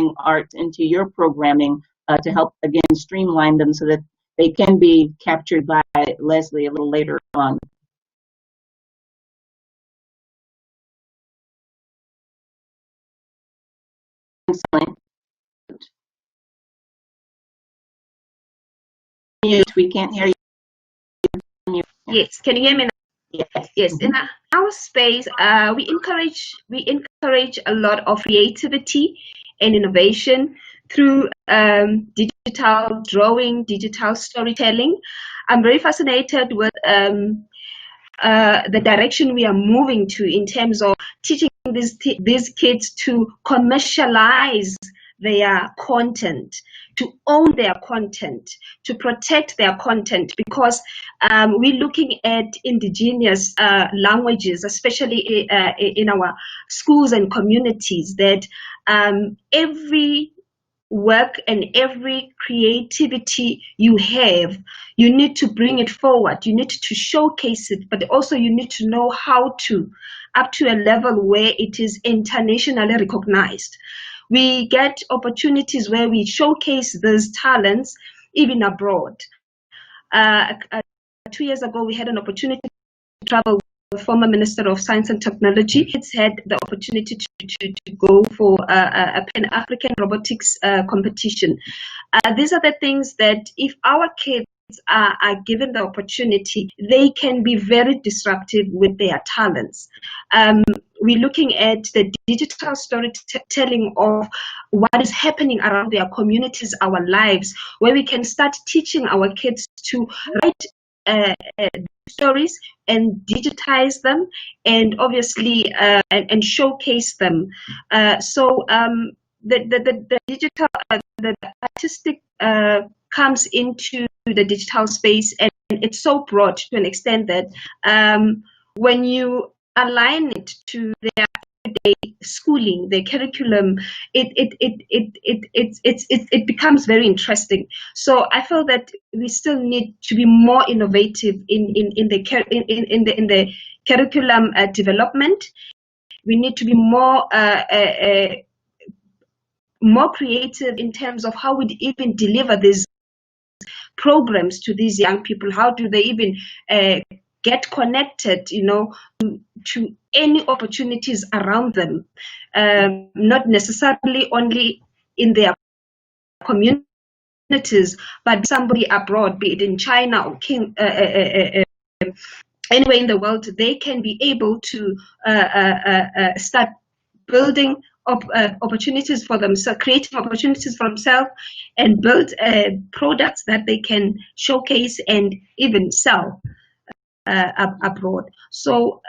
bring art into your programming to help, again, streamline them so that they can be captured by Leslie a little later on. We can't hear you. Yes, can you hear me now? Yes. Yes. In our space, we encourage a lot of creativity and innovation through digital drawing, digital storytelling. I'm very fascinated with the direction we are moving to in terms of teaching these kids to commercialize their content, to own their content, to protect their content, because we're looking at indigenous languages, especially in our schools and communities, that every work and every creativity you have, you need to bring it forward. You need to showcase it, but also you need to know how to, up to a level where it is internationally recognized. We get opportunities where we showcase these talents even abroad. 2 years ago, we had an opportunity to travel with the former Minister of Science and Technology. It's had the opportunity to go for a Pan-African robotics competition. These are the things that if our kids are given the opportunity, they can be very disruptive with their talents. We're looking at the digital storytelling of what is happening around their communities, our lives, where we can start teaching our kids to write stories and digitize them, and obviously and showcase them. So the digital, the artistic comes into the digital space, and it's so broad to an extent that when you align it to their everyday schooling, their curriculum, it becomes very interesting. So I feel that we still need to be more innovative in the curriculum development. We need to be more creative in terms of how we even deliver these programs to these young people. How do they even get connected, to any opportunities around them, not necessarily only in their communities, but somebody abroad, be it in China or anywhere in the world, they can be able to start building opportunities for themselves, creating opportunities for themselves, and build products that they can showcase and even sell abroad. So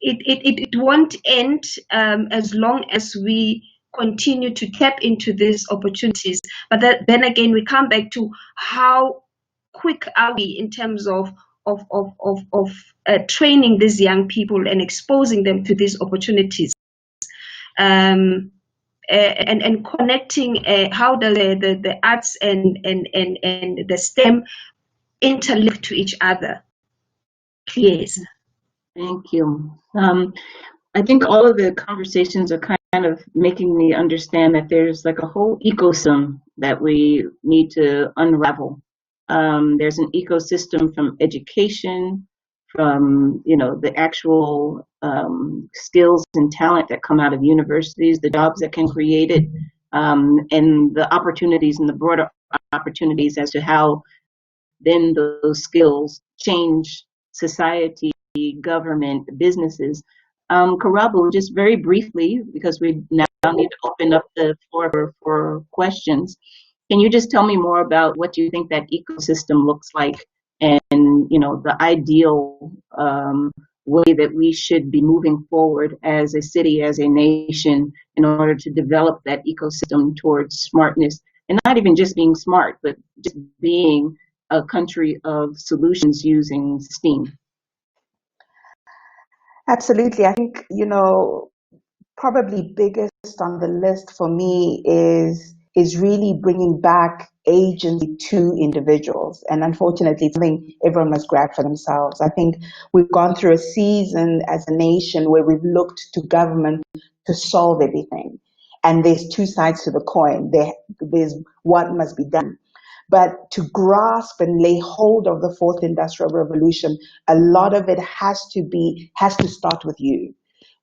it won't end as long as we continue to tap into these opportunities. But then again, we come back to how quick are we in terms of training these young people and exposing them to these opportunities, and connecting how the arts and the STEM interlink to each other. Yes. Thank you. I think all of the conversations are kind of making me understand that there's like a whole ecosystem that we need to unravel. There's an ecosystem from education, from the actual skills and talent that come out of universities, the jobs that can create it, and the opportunities and the broader opportunities as to how then those skills change society, government, businesses. Karabu, just very briefly, because we now need to open up the floor for questions. Can you just tell me more about what you think that ecosystem looks like, and the ideal way that we should be moving forward as a city, as a nation, in order to develop that ecosystem towards smartness, and not even just being smart, but just being a country of solutions using STEAM? Absolutely. I think, probably biggest on the list for me is really bringing back agency to individuals. And unfortunately, it's something everyone must grab for themselves. I think we've gone through a season as a nation where we've looked to government to solve everything. And there's two sides to the coin. There's what must be done. But to grasp and lay hold of the fourth industrial revolution, a lot of it has to start with you,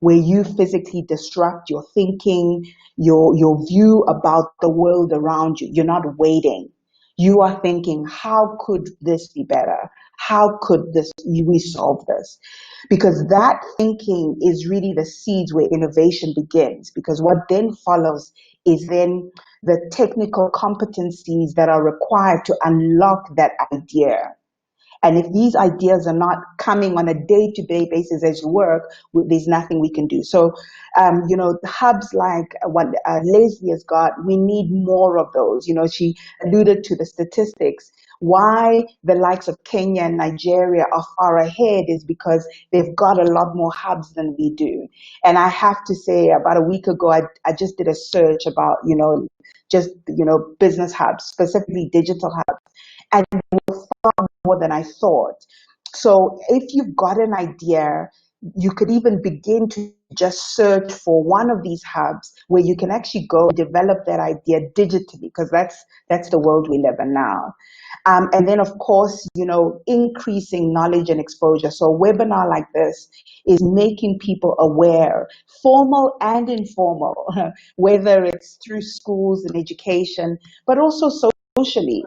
where you physically disrupt your thinking, your view about the world around you. You're not waiting. You are thinking, how could this be better? How could we solve this? Because that thinking is really the seeds where innovation begins. Because what then follows is then the technical competencies that are required to unlock that idea. And if these ideas are not coming on a day-to-day basis as you work, there's nothing we can do. So, hubs like what Leslie has got, we need more of those. She alluded to the statistics. Why the likes of Kenya and Nigeria are far ahead is because they've got a lot more hubs than we do. And I have to say, about a week ago, I just did a search about, business hubs, specifically digital hubs. And more than I thought. So if you've got an idea, you could even begin to just search for one of these hubs where you can actually go and develop that idea digitally, because that's the world we live in now. And then, of course, increasing knowledge and exposure. So a webinar like this is making people aware, formal and informal, whether it's through schools and education, but also socially.